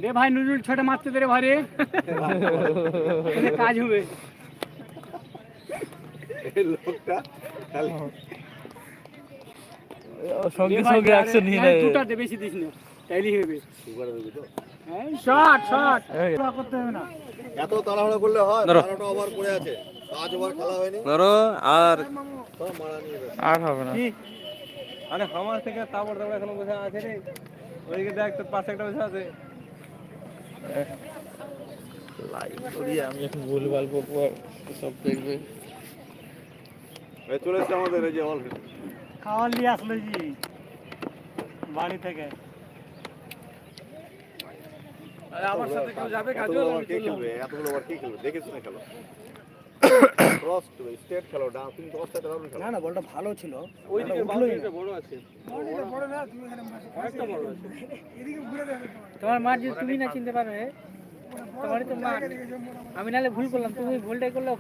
রে ভাই নুরুল ছোট মারতে দে রে ভাই রে কাজ হবে এই লোকটা খালি সঙ্গে সঙ্গে অ্যাকশন নিয়ে নেয়। দুটা দে বেশি দিস না তাইলেই হবে সুগার দেবে তো হ্যাঁ শট শট করতে হবে না এত তাড়াহুড়ো করলে হয়? ধরো। 12টা ওভার পড়ে আছে, 5 ওভার খেলা হয়নি, ধরো আর সব মারা নিয়ে যাবে। আর হবে না। আরে আমার থেকে তাবড় তাবড় এখনো বসে আছে রে। ওইদিকে দেখ তোর পাশে একটা বসে আছে। লাইভ করি আমি এখন ভুলভাল বলবো সব দেখবে। এই চলে এসছে আমাদের এই যে অল খাওয়ার নিয়ে আসলো জি বাড়ি থেকে আমার সাথে কেউ যাবে এতগুলো ওভার কে খেলবে? এতগুলো ওভার কে খেলবে? দেখে শুনে খেলো। ক্রস টু স্টেট খেলো, ডাউন তুমি 10টা রাউন্ড খেলো। না না বলটা ভালো ছিল ওইদিকে বাউন্ডারিটা বড় আছে। অনেকটা বড় আছে। তোমার মার যদি তুমি না চিনতে পারবে তোমারই তো মার আমি নাহলে ভুল করলাম তুমি ভুলটাই করলে